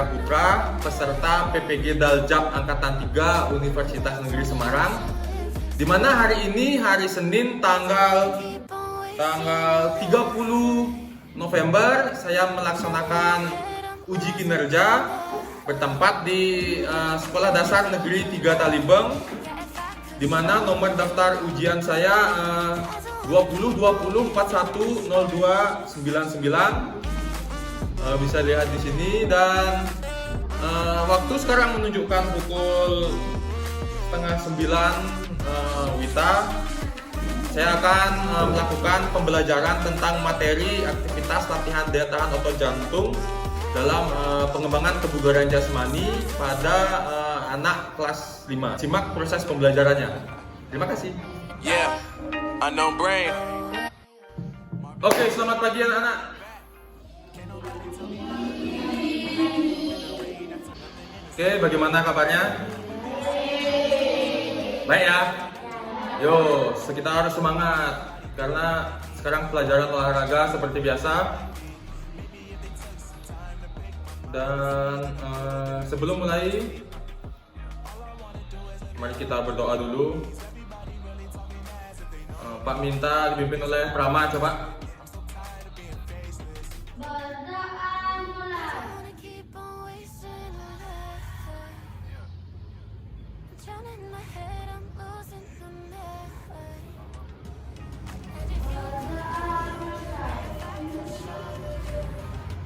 Hendra Putra, peserta PPG Daljab Angkatan 3 Universitas Negeri Semarang. Di mana hari ini hari Senin tanggal 30 November saya melaksanakan uji kinerja bertempat di Sekolah Dasar Negeri 3 Talibeng, di mana nomor daftar ujian saya 2020410299. Bisa lihat di sini, dan waktu sekarang menunjukkan pukul 8:30 WITA. Saya akan melakukan pembelajaran tentang materi aktivitas latihan daya tahan otot jantung dalam pengembangan kebugaran jasmani pada anak kelas 5. Simak proses pembelajarannya. Terima kasih. Yeah, unknown brain. Oke, selamat pagi anak-anak. Oke, bagaimana kabarnya? Baik ya? Yo, kita harus semangat karena sekarang pelajaran olahraga seperti biasa. Dan sebelum mulai, mari kita berdoa dulu. Pak minta dipimpin oleh Prama, coba.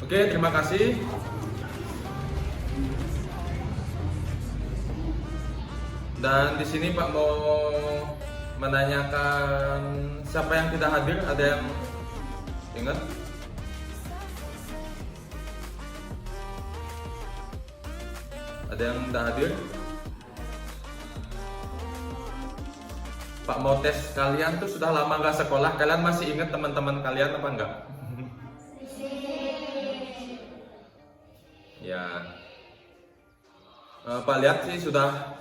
Oke, terima kasih. Dan di sini Pak mau menanyakan siapa yang tidak hadir, ada yang ingat? Ada yang tidak hadir? Pak mau tes kalian tuh sudah lama nggak sekolah, kalian masih ingat teman-teman kalian apa enggak? Ya, Pak lihat sih sudah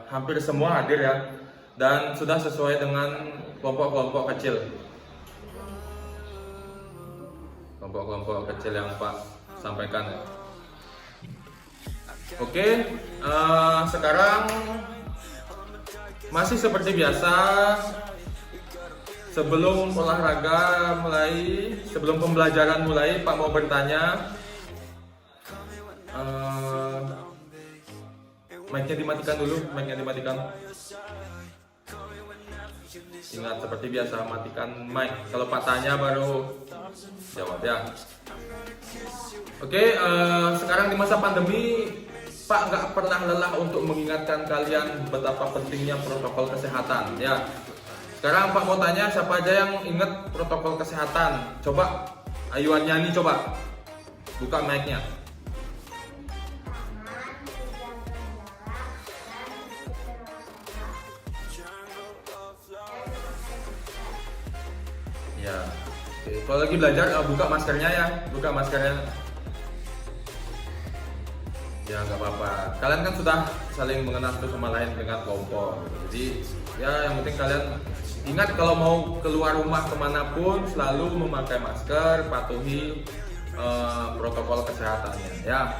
hampir semua hadir ya, dan sudah sesuai dengan kelompok-kelompok kecil. Kelompok-kelompok kecil yang Pak sampaikan ya. Oke, sekarang masih seperti biasa. Sebelum olahraga mulai, sebelum pembelajaran mulai, Pak mau bertanya. Mic-nya dimatikan dulu, mic-nya dimatikan. Ingat seperti biasa, matikan mic. Kalau Pak tanya baru jawab ya. Oke, sekarang di masa pandemi, Pak nggak pernah lelah untuk mengingatkan kalian betapa pentingnya protokol kesehatan ya. Sekarang Pak mau tanya, siapa aja yang ingat protokol kesehatan? Coba, Ayuan nyanyi coba. Buka mic-nya. Ya, oke. Kalau lagi belajar buka maskernya ya, buka maskernya. Ya nggak apa-apa. Kalian kan sudah saling mengenal satu sama lain dengan kelompok. Jadi ya yang penting kalian ingat kalau mau keluar rumah kemanapun selalu memakai masker, patuhi protokol kesehatannya. Ya.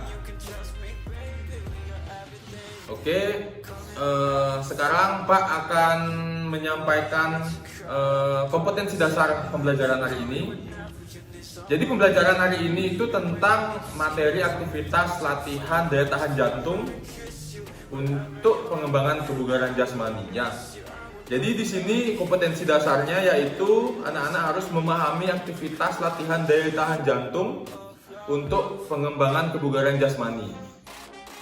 Oke. Sekarang Pak akan menyampaikan kompetensi dasar pembelajaran hari ini. Jadi pembelajaran hari ini itu tentang materi aktivitas latihan daya tahan jantung untuk pengembangan kebugaran jasmani ya. Jadi di sini kompetensi dasarnya yaitu anak-anak harus memahami aktivitas latihan daya tahan jantung untuk pengembangan kebugaran jasmani.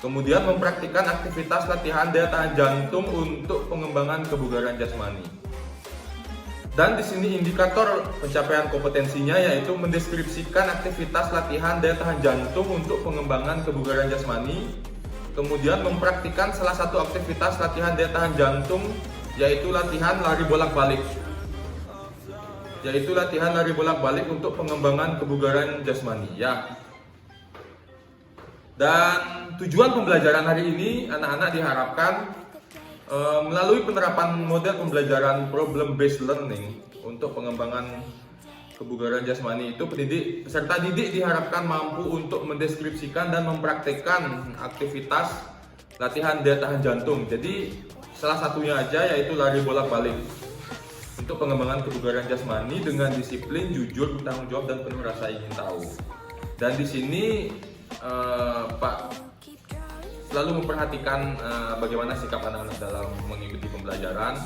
Kemudian mempraktikkan aktivitas latihan daya tahan jantung untuk pengembangan kebugaran jasmani. Dan di sini indikator pencapaian kompetensinya yaitu mendeskripsikan aktivitas latihan daya tahan jantung untuk pengembangan kebugaran jasmani. Kemudian mempraktikkan salah satu aktivitas latihan daya tahan jantung yaitu latihan lari bolak-balik. Untuk pengembangan kebugaran jasmani ya. Dan tujuan pembelajaran hari ini anak-anak diharapkan melalui penerapan model pembelajaran problem based learning untuk pengembangan kebugaran jasmani itu peserta didik diharapkan mampu untuk mendeskripsikan dan mempraktekkan aktivitas latihan daya tahan jantung. Jadi salah satunya aja yaitu lari bolak-balik untuk pengembangan kebugaran jasmani dengan disiplin, jujur, bertanggung jawab dan penuh rasa ingin tahu. Dan di sini Pak selalu memperhatikan bagaimana sikap anak-anak dalam mengikuti pembelajaran.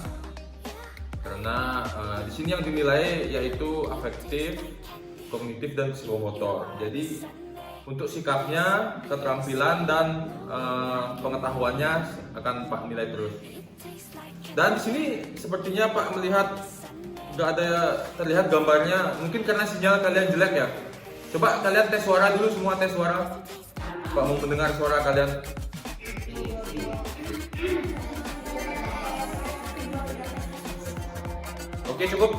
Karena di sini yang dinilai yaitu afektif, kognitif dan psikomotor. Jadi untuk sikapnya, keterampilan dan pengetahuannya akan Pak nilai terus. Dan di sini sepertinya Pak melihat nggak ada terlihat gambarnya. Mungkin karena sinyal kalian jelek ya. Coba kalian tes suara dulu, semua tes suara. Pak mau mendengar suara kalian. Oke, cukup.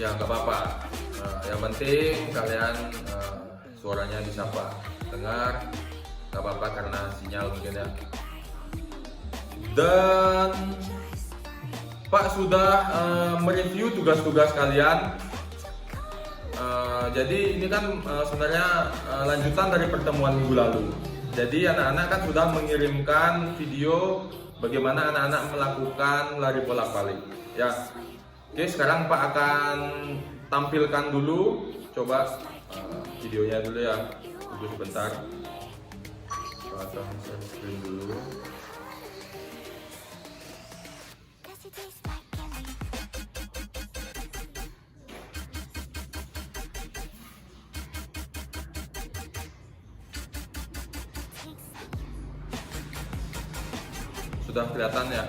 Ya nggak apa-apa. Yang penting kalian suaranya bisa Pak dengar. Nggak apa-apa karena sinyal mungkin ya. Dan Pak sudah mereview tugas-tugas kalian. Jadi ini kan sebenarnya lanjutan dari pertemuan minggu lalu. Jadi anak-anak kan sudah mengirimkan video bagaimana anak-anak melakukan lari bolak-balik. Ya, oke sekarang Pak akan tampilkan dulu, coba videonya dulu ya. Tunggu sebentar. Pak akan share screen dulu. Sudah kelihatan ya?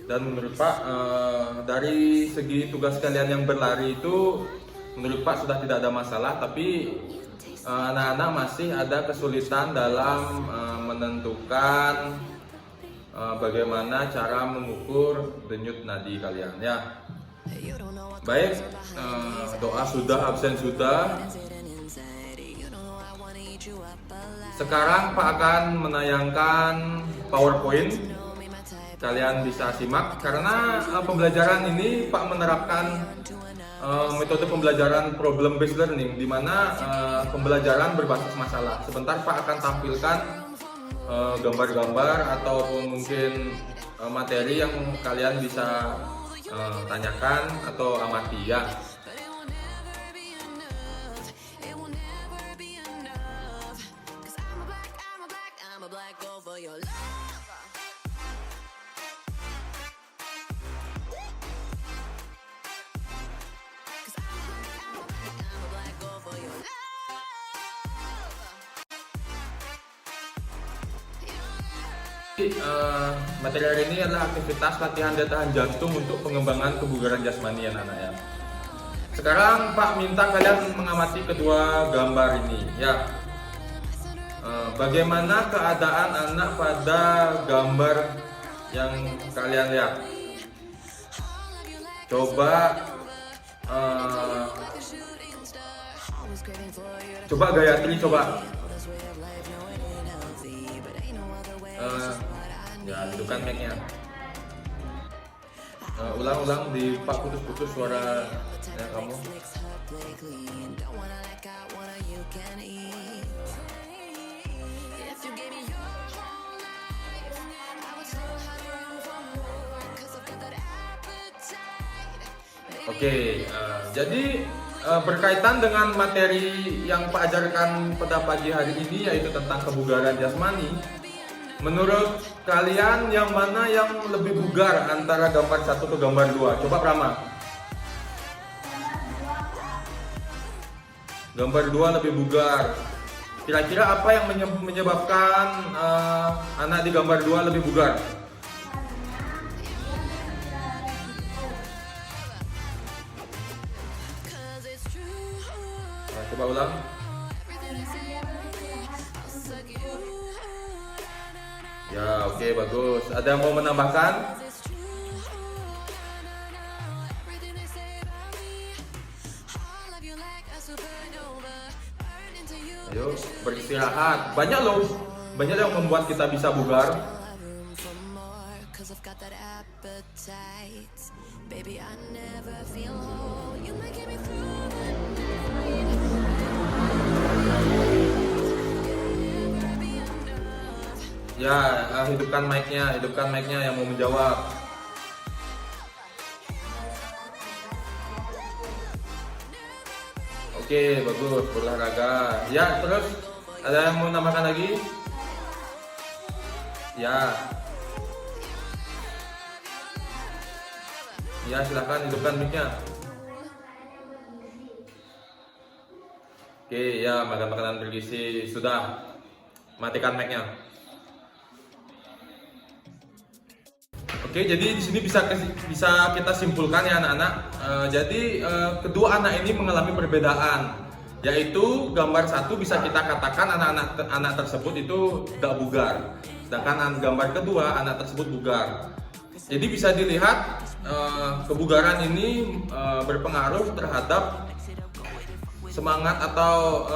Dan menurut Pak, dari segi tugas kalian yang berlari itu, menurut Pak sudah tidak ada masalah, tapi anak-anak masih ada kesulitan dalam menentukan bagaimana cara mengukur denyut nadi kalian ya. Baik, doa sudah, absen sudah. Sekarang Pak akan menayangkan PowerPoint. Kalian bisa simak karena pembelajaran ini Pak menerapkan metode pembelajaran problem based learning di mana pembelajaran berbasis masalah. Sebentar Pak akan tampilkan gambar-gambar ataupun mungkin materi yang kalian bisa tanyakan atau amati ya. Materi hari ini adalah aktivitas latihan daya tahan jantung untuk pengembangan kebugaran jasmani anak-anak ya. Sekarang Pak minta kalian mengamati kedua gambar ini ya. Bagaimana keadaan anak pada gambar yang kalian lihat? Coba Gayatri coba. Ya, hidupkan mic-nya. Ulang-ulang di Pak putus-putus suara ya, kamu. Oke, jadi berkaitan dengan materi yang Pak ajarkan pada pagi hari ini yaitu tentang kebugaran jasmani. Menurut kalian yang mana yang lebih bugar antara gambar 1 ke gambar 2? Coba Prama. Gambar 2 lebih bugar. Kira-kira apa yang menyebabkan anak di gambar 2 lebih bugar? Nah, coba ulang. Ya, oke, bagus. Ada yang mau menambahkan? Ayo, beristirahat. Banyak loh. Banyak yang membuat kita bisa bugar. Ya, hidupkan mic-nya yang mau menjawab. Oke, bagus, berolahraga. Ya, terus ada yang mau menambahkan lagi? Ya. Ya, silakan hidupkan mic-nya. Oke, ya, makan makanan bergizi sudah. Matikan mic-nya. Oke, jadi di sini bisa kita simpulkan ya anak-anak. Jadi kedua anak ini mengalami perbedaan, yaitu gambar satu bisa kita katakan anak tersebut itu tidak bugar, sedangkan gambar kedua anak tersebut bugar. Jadi bisa dilihat kebugaran ini berpengaruh terhadap semangat atau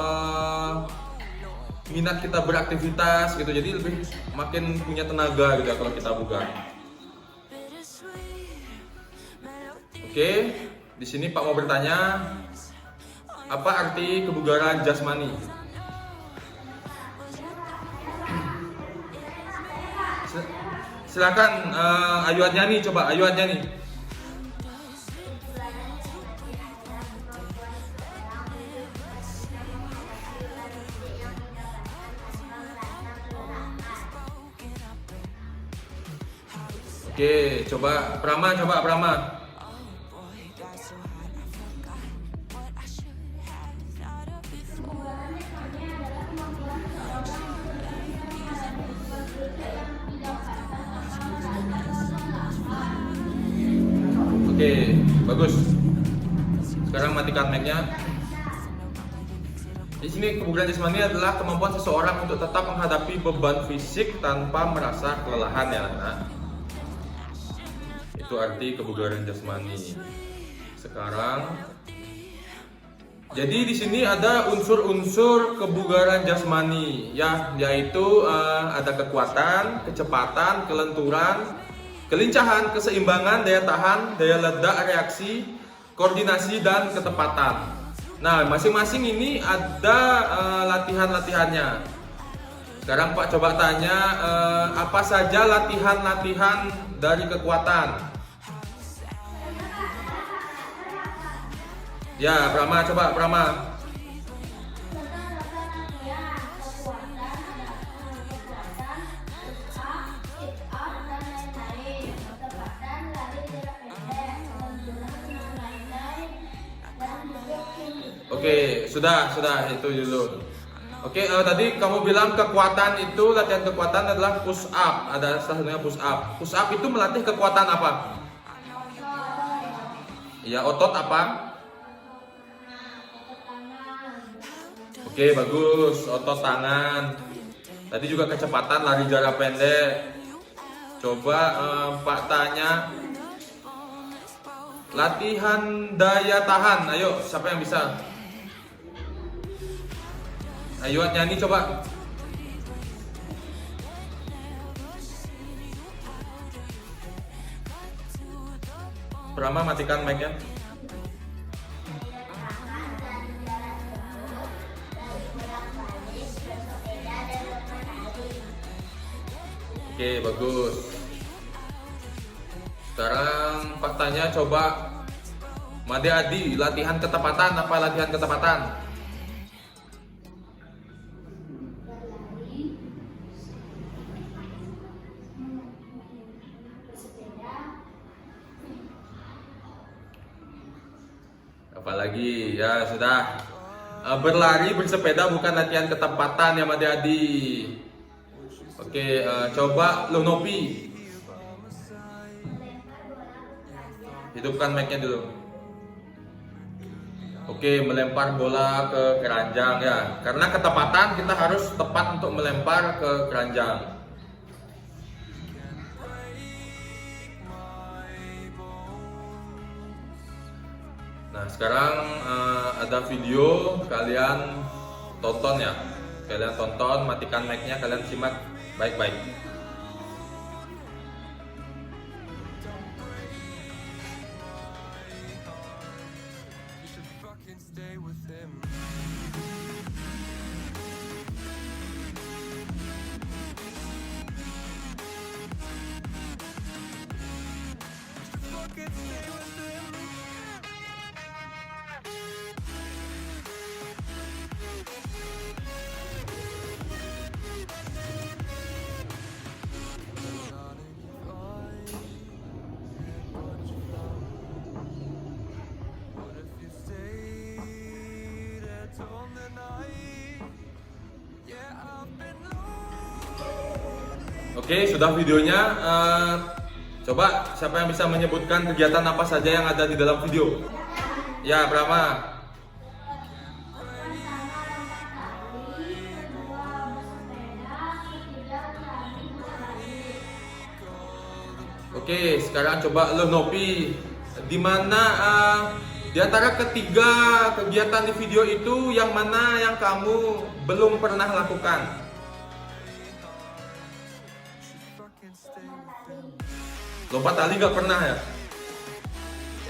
minat kita beraktivitas gitu. Jadi lebih makin punya tenaga gitu kalau kita bugar. Oke, di sini Pak mau bertanya, apa arti kebugaran jasmani? Silakan Ayu Adjani, coba Ayu Adjani. Oke, coba Prama. Oke, bagus. Sekarang matikan mic-nya. Di sini kebugaran jasmani adalah kemampuan seseorang untuk tetap menghadapi beban fisik tanpa merasa kelelahan ya anak. Itu arti kebugaran jasmani. Sekarang, jadi di sini ada unsur-unsur kebugaran jasmani ya, yaitu ada kekuatan, kecepatan, kelenturan, kelincahan, keseimbangan, daya tahan, daya ledak, reaksi, koordinasi, dan ketepatan. Nah, masing-masing ini ada latihan-latihannya. Sekarang Pak coba tanya, apa saja latihan-latihan dari kekuatan? Ya, Prama, coba Prama. Oke, sudah itu dulu. Oke, tadi kamu bilang kekuatan itu, latihan kekuatan adalah push up. Ada salah satunya push up. Push up itu melatih kekuatan apa? Ya, otot apa? Oke, bagus. Otot tangan. Tadi juga kecepatan lari jarak pendek. Coba Pak tanya, latihan daya tahan. Ayo, siapa yang bisa? Ayo nyanyi coba. Prama, matikan mic-nya. Oke, bagus. Sekarang Pak tanya coba, Made Adi, latihan ketepatan apa latihan ketepatan? Apalagi ya sudah, berlari bersepeda bukan latihan ketepatan ya Made Adi. Oke, coba Lonopi, hidupkan mic-nya dulu. Oke, melempar bola ke keranjang ya, karena ketepatan kita harus tepat untuk melempar ke keranjang. Nah, sekarang ada video, kalian tonton ya. Kalian tonton, matikan mic-nya, kalian simak baik-baik. Oke, sudah videonya. Coba siapa yang bisa menyebutkan kegiatan apa saja yang ada di dalam video? Ya, Brahma. Oke, sekarang coba lo Nopi. Di mana di antara ketiga kegiatan di video itu yang mana yang kamu belum pernah lakukan? Lompat tali nggak pernah ya?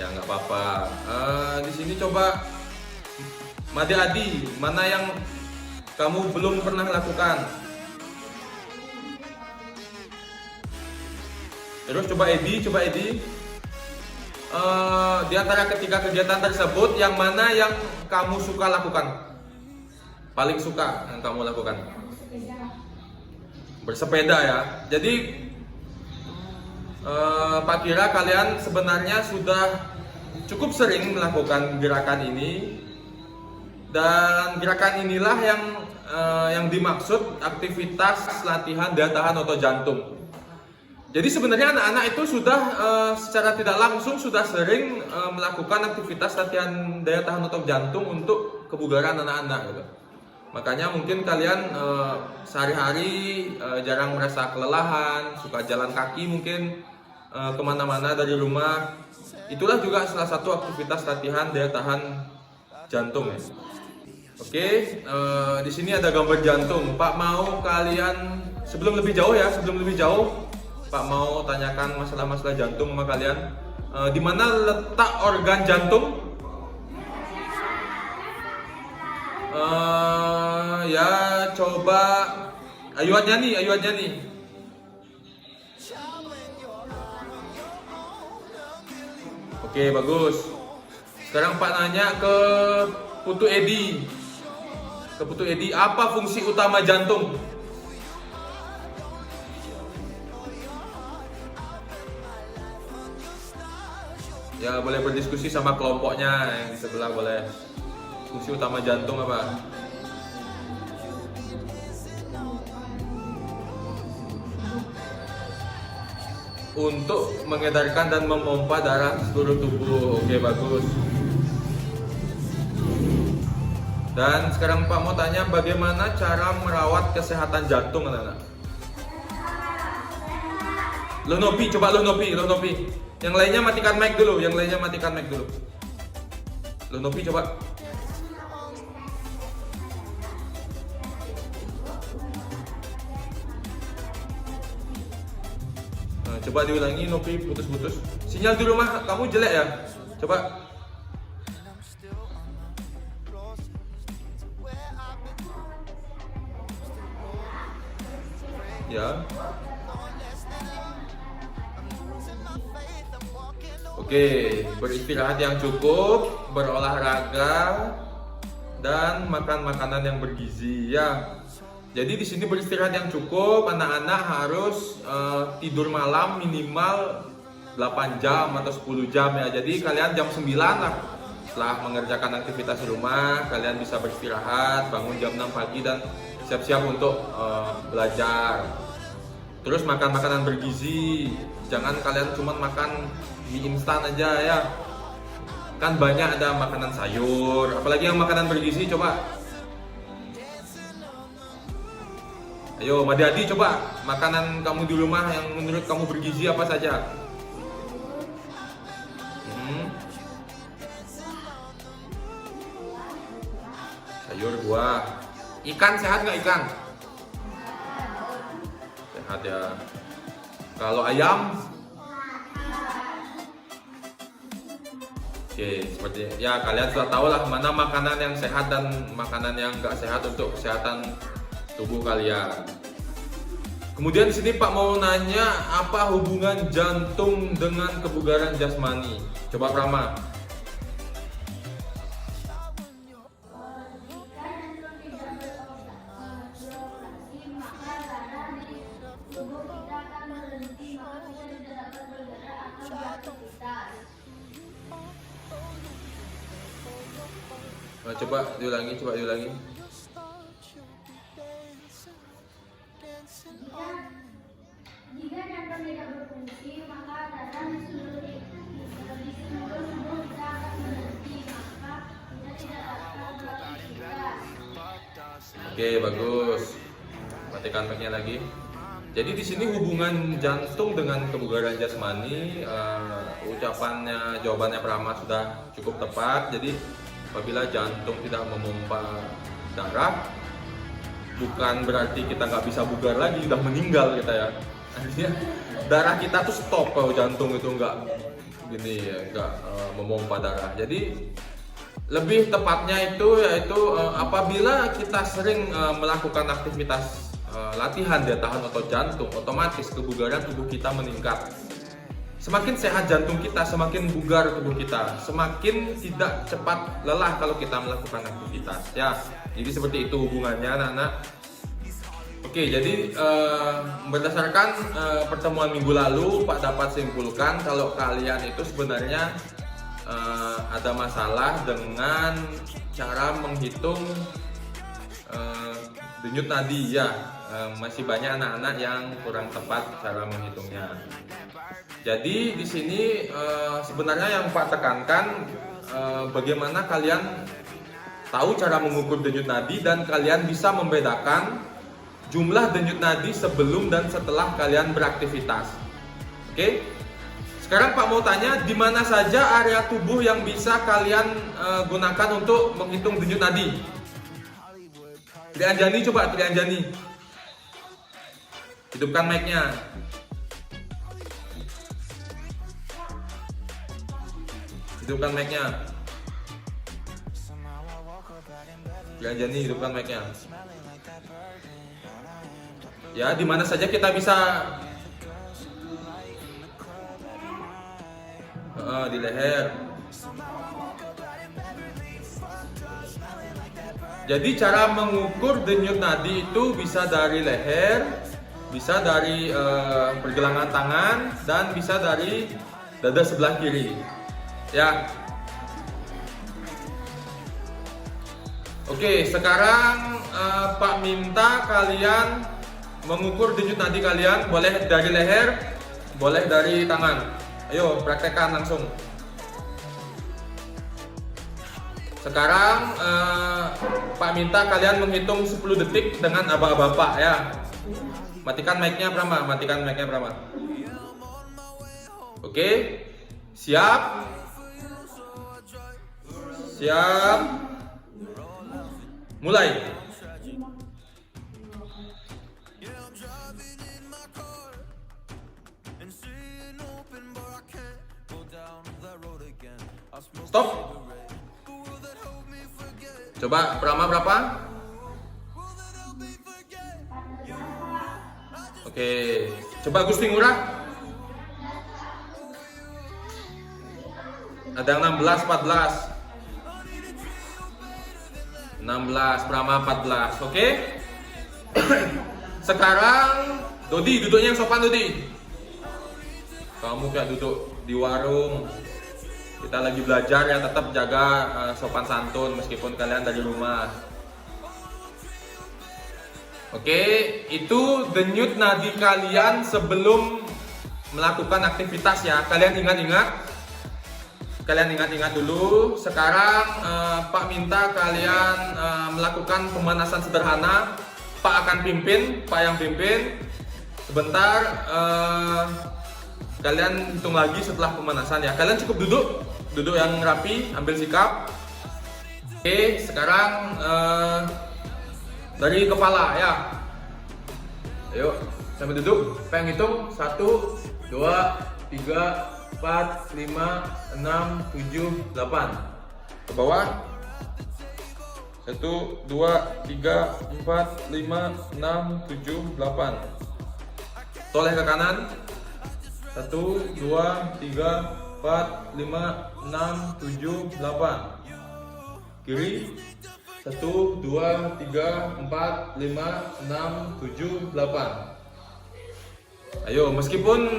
Ya nggak apa-apa. Di sini coba Made Adi, mana yang kamu belum pernah lakukan? Terus coba Edi. Di antara ketiga kegiatan tersebut, yang mana yang kamu suka lakukan? Paling suka yang kamu lakukan? Bersepeda ya. Jadi Pak Kira, kalian sebenarnya sudah cukup sering melakukan gerakan ini, dan gerakan inilah yang dimaksud aktivitas latihan daya tahan otot jantung. Jadi sebenarnya anak-anak itu sudah secara tidak langsung sudah sering melakukan aktivitas latihan daya tahan otot jantung untuk kebugaran anak-anak gitu. Makanya mungkin kalian sehari-hari jarang merasa kelelahan, suka jalan kaki mungkin kemana-mana dari rumah. Itulah juga salah satu aktivitas latihan daya tahan jantung ya. Oke, di sini ada gambar jantung. Pak mau kalian sebelum lebih jauh, Pak mau tanyakan masalah-masalah jantung sama kalian. Di mana letak organ jantung? Ya coba Ayuan nyanyi. Oke, bagus. Sekarang Pak nanya ke Putu Edi. Apa fungsi utama jantung? Ya, boleh berdiskusi sama kelompoknya yang di sebelah, boleh. Fungsi utama jantung apa? Untuk mengedarkan dan memompa darah seluruh tubuh. Oke, bagus. Dan sekarang Pak mau tanya bagaimana cara merawat kesehatan jantung anak-anak. Lo Nopi. Yang lainnya matikan mic dulu. Lo Nopi coba. Coba diulangi, Nopi, putus-putus. Sinyal di rumah kamu jelek ya? Coba. Ya. Oke, beristirahat yang cukup, berolahraga, dan makan makanan yang bergizi ya. Jadi di sini beristirahat yang cukup, anak-anak harus tidur malam minimal 8 jam atau 10 jam ya. Jadi kalian jam 9 lah setelah mengerjakan aktivitas di rumah, kalian bisa beristirahat, bangun jam 6 pagi dan siap-siap untuk belajar. Terus makan makanan bergizi, jangan kalian cuma makan mie instan aja ya. Kan banyak ada makanan sayur, apalagi yang makanan bergizi coba. Ayo, Made Adi, coba makanan kamu di rumah yang menurut kamu bergizi apa saja? sayur, buah. Ikan sehat nggak ikan? Sehat ya. Kalau ayam? Oke, seperti ya kalian sudah tahu lah mana makanan yang sehat dan makanan yang nggak sehat untuk kesehatan tubuh kalian. Kemudian di sini Pak mau nanya apa hubungan jantung dengan kebugaran jasmani? Coba Prama. Coba diulangi. Jika jantung tidak berfungsi, maka darah di seluruh tubuh kita akan berhenti, maka kita tidak dapat beraktivitas. Oke, bagus. Matikan mic-nya lagi. Jadi di sini hubungan jantung dengan kebugaran jasmani, jawabannya Prama sudah cukup tepat. Jadi apabila jantung tidak memompa darah, bukan berarti kita nggak bisa bugar lagi, udah meninggal kita ya. Artinya darah kita tuh stop kalau jantung itu nggak memompa darah. Jadi lebih tepatnya itu yaitu apabila kita sering melakukan aktivitas latihan daya tahan otot jantung, otomatis kebugaran tubuh kita meningkat. Semakin sehat jantung kita, semakin bugar tubuh kita, semakin tidak cepat lelah kalau kita melakukan aktivitas. Ya, jadi seperti itu hubungannya, anak-anak. Oke, jadi berdasarkan pertemuan minggu lalu, Pak dapat simpulkan kalau kalian itu sebenarnya ada masalah dengan cara menghitung denyut nadi ya. Masih banyak anak-anak yang kurang tepat cara menghitungnya. Jadi di sini sebenarnya yang Pak tekankan bagaimana kalian tahu cara mengukur denyut nadi dan kalian bisa membedakan jumlah denyut nadi sebelum dan setelah kalian beraktivitas. Oke? Sekarang Pak mau tanya, di mana saja area tubuh yang bisa kalian gunakan untuk menghitung denyut nadi? Trianjani coba, Trianjani. Hidupkan mic-nya. Hidupkan mic-nya. Trianjani, hidupkan mic-nya. Ya, di mana saja kita bisa di leher. Jadi cara mengukur denyut nadi itu bisa dari leher, bisa dari pergelangan tangan, dan bisa dari dada sebelah kiri. Ya. Oke, sekarang Pak minta kalian mengukur denyut nadi kalian, boleh dari leher, boleh dari tangan. Ayo praktekkan langsung. Sekarang Pak minta kalian menghitung 10 detik dengan aba-aba Pak ya. Matikan mic-nya Prama, matikan mic-nya Prama. Oke. Siap? Siap. Mulai. Stop. Coba Prama berapa? Oke. Coba Gusti Ngurah. Ada yang 16, 14. 16, Prama 14. Oke. Sekarang Dodi, duduknya yang sopan Dodi. Kamu kayak duduk di warung. Kita lagi belajar ya, tetap jaga sopan santun meskipun kalian dari rumah. Oke, itu denyut nadi kalian sebelum melakukan aktivitas ya. Kalian ingat-ingat dulu. Sekarang Pak minta kalian melakukan pemanasan sederhana. Pak akan pimpin, Pak yang pimpin. Sebentar, kalian hitung lagi setelah pemanasan ya. Kalian cukup duduk yang rapi, ambil sikap. Oke, sekarang dari kepala ya. Ayo, sampai duduk. Pengen hitung 1, 2, 3, 4, 5, 6, 7, 8. Ke bawah. 1, 2, 3, 4, 5, 6, 7, 8. Toleh ke kanan. 1, 2, 3, 4, 5, 6, 7, 8. Kiri. 1, 2, 3, 4, 5, 6, 7, 8. Ayo, meskipun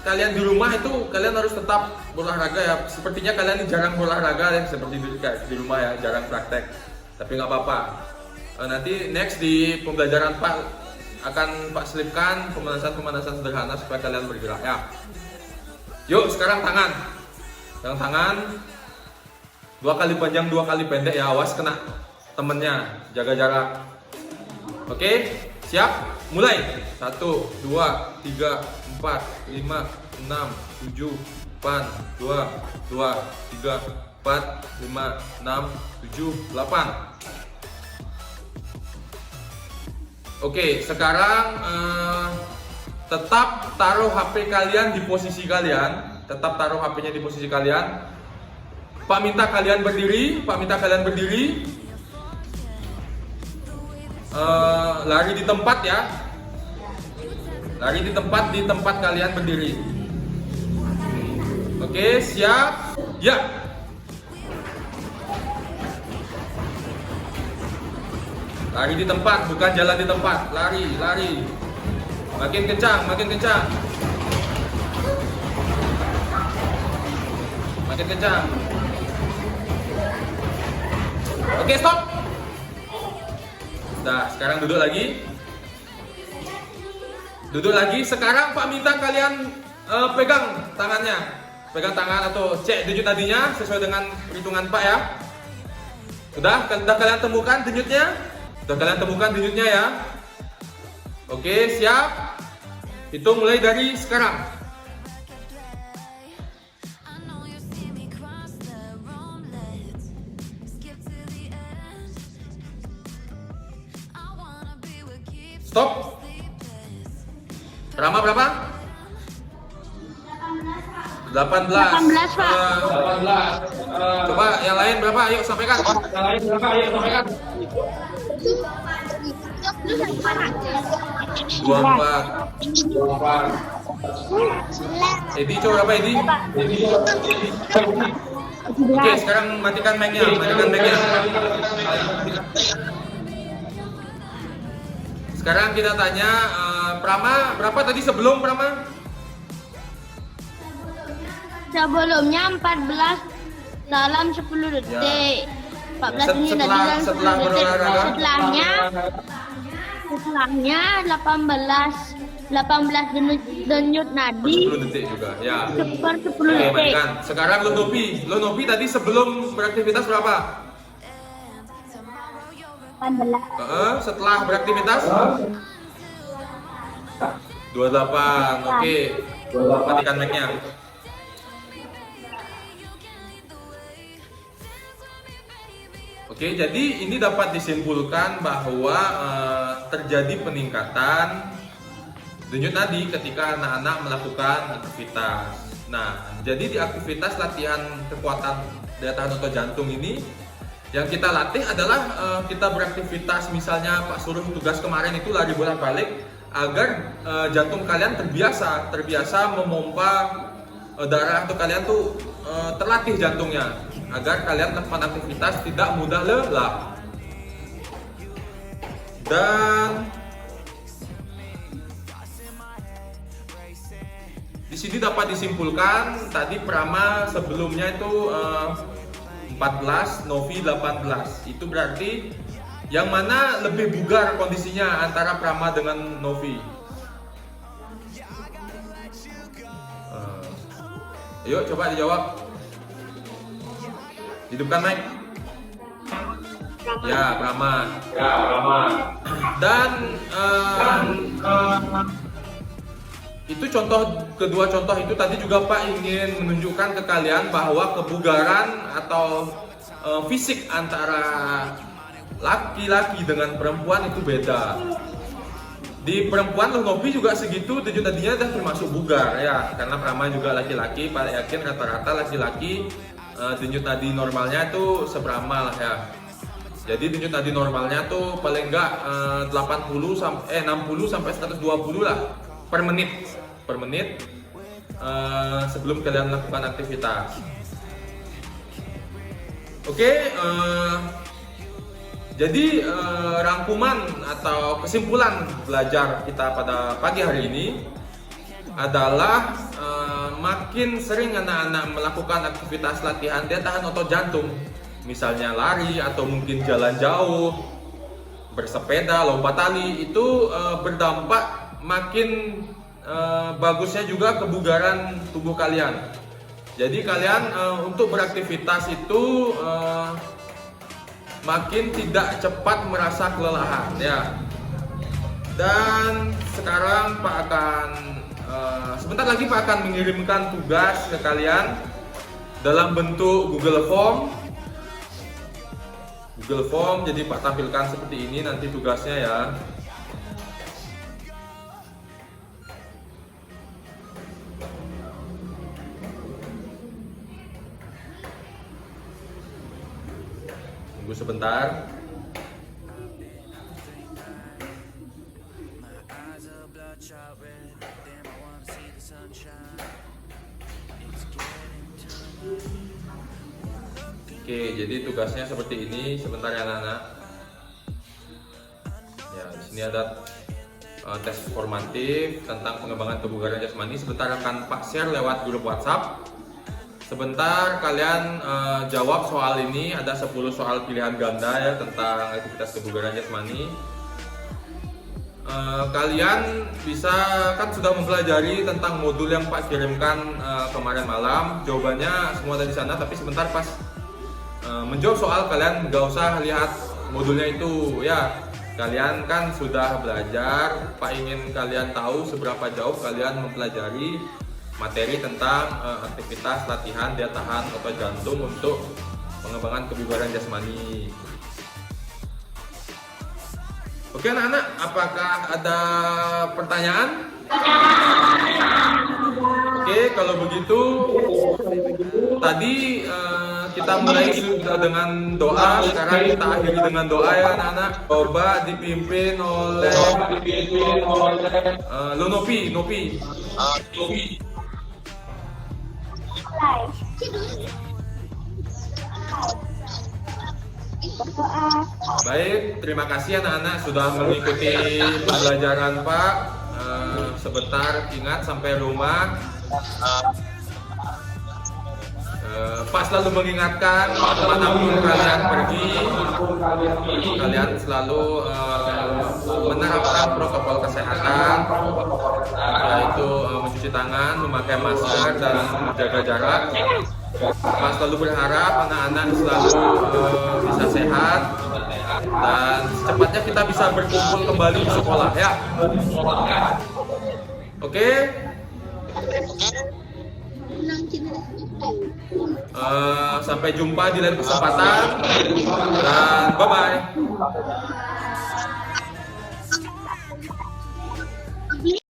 kalian di rumah itu kalian harus tetap berolahraga ya. Sepertinya kalian ini jarang berolahraga ya, seperti di rumah ya, jarang praktek. Tapi nggak apa-apa. Nanti next di pembelajaran Pak akan Pak selipkan pemanasan sederhana supaya kalian bergerak ya. Yuk, sekarang tangan. Tangan 2 kali panjang 2 kali pendek ya, awas kena temennya, jaga jarak. Oke, siap? Mulai. 1, 2, 3, 4, 5, 6, 7, 8, 2, 2, 3, 4, 5, 6, 7, 8. Oke, sekarang tetap taruh HP kalian di posisi kalian. Tetap taruh HP-nya di posisi kalian. Pak minta kalian berdiri. Lari di tempat ya. Lari di tempat kalian berdiri. Oke, siap? Ya. Lari di tempat, bukan jalan di tempat. Lari. Makin kencang. Makin kencang. Oke, stop. Nah, sekarang duduk lagi. Sekarang Pak minta kalian pegang tangannya. Pegang tangan atau cek denyut nadinya sesuai dengan perhitungan Pak ya. Sudah kalian temukan denyutnya? Ya. Oke, siap. Hitung mulai dari sekarang. Stop. Rama berapa? 18. 18, Pak. 18. Coba yang lain berapa? Ayo sampaikan. 24. Edi, coba berapa Edi? Oke, sekarang matikan mic-nya. Sekarang kita tanya Prama, berapa tadi sebelum Prama? Sebelumnya 14 dalam 10 detik. 14 ini tadi dalam 10 Setelah detik. berolahraga? Setelahnya 18 denyut nadi 10 detik juga, ya. per 10 Oke, detik. mainkan. Sekarang Lo Novi tadi sebelum beraktivitas berapa? 18. Setelah beraktivitas? 28. Oke. Matikan mic-nya. Oke, jadi ini dapat disimpulkan bahwa terjadi peningkatan denyut nadi ketika anak-anak melakukan aktivitas. Nah, jadi di aktivitas latihan kekuatan daya tahan otot jantung ini, yang kita latih adalah kita beraktivitas, misalnya Pak suruh tugas kemarin itu lari bolak-balik agar jantung kalian terbiasa memompa darah, atau kalian tuh terlatih jantungnya agar kalian melakukan aktivitas tidak mudah lelah. Dan di sini dapat disimpulkan tadi Prama sebelumnya itu 14, Novi 18. Itu berarti yang mana lebih bugar kondisinya antara Prama dengan Novi? Ayo coba dijawab. Hidupkan mic. Ya, Prama. Dan itu kedua contoh itu tadi juga Pak ingin menunjukkan ke kalian bahwa kebugaran atau fisik antara laki-laki dengan perempuan itu beda. Di perempuan Novi juga segitu, Denyut tadinya udah termasuk bugar ya, karena Prama juga laki-laki. Pak yakin rata-rata laki-laki denyut nadi normalnya itu seberapa lah ya. Jadi denyut nadi normalnya tuh paling enggak 60 sampai 120 lah per menit sebelum kalian melakukan aktivitas. Oke, jadi rangkuman atau kesimpulan belajar kita pada pagi hari ini adalah makin sering anak-anak melakukan aktivitas latihan daya tahan otot jantung, misalnya lari atau mungkin jalan jauh, bersepeda, lompat tali, itu berdampak makin bagusnya juga kebugaran tubuh kalian. Jadi kalian untuk beraktivitas itu makin tidak cepat merasa kelelahan ya. Dan sekarang Pak akan sebentar lagi Pak akan mengirimkan tugas ke kalian dalam bentuk Google Form. Jadi Pak tampilkan seperti ini nanti tugasnya ya. Tunggu sebentar. Oke, jadi tugasnya seperti ini. Sebentar ya anak-anak. Ya, di sini ada tes formatif tentang pengembangan kebugaran jasmani. Sebentar akan Pak share lewat grup WhatsApp. Sebentar kalian jawab soal ini. Ada 10 soal pilihan ganda ya tentang aktivitas kebugaran jasmani. Kalian bisa kan sudah mempelajari tentang modul yang Pak kirimkan kemarin malam. Jawabannya semua ada di sana, tapi sebentar pas menjawab soal kalian nggak usah lihat modulnya itu ya. Kalian kan sudah belajar, Pak ingin kalian tahu seberapa jauh kalian mempelajari materi tentang aktivitas latihan daya tahan otot jantung untuk pengembangan kebugaran jasmani. Oke anak-anak, apakah ada pertanyaan? Oke, kalau begitu tadi kita mulai sudah dengan doa, sekarang kita akhiri dengan doa ya anak-anak. Coba dipimpin oleh Nopi. Baik, terima kasih anak-anak sudah mengikuti pembelajaran Pak. Sebentar ingat sampai rumah. Pak selalu mengingatkan kemanapun kalian pergi, kalian selalu menerapkan protokol kesehatan, yaitu mencuci tangan, memakai masker, dan menjaga jarak. Pak selalu berharap anak-anak selalu bisa sehat dan secepatnya kita bisa berkumpul kembali di sekolah ya. Oke. Sampai jumpa di lain kesempatan dan bye bye.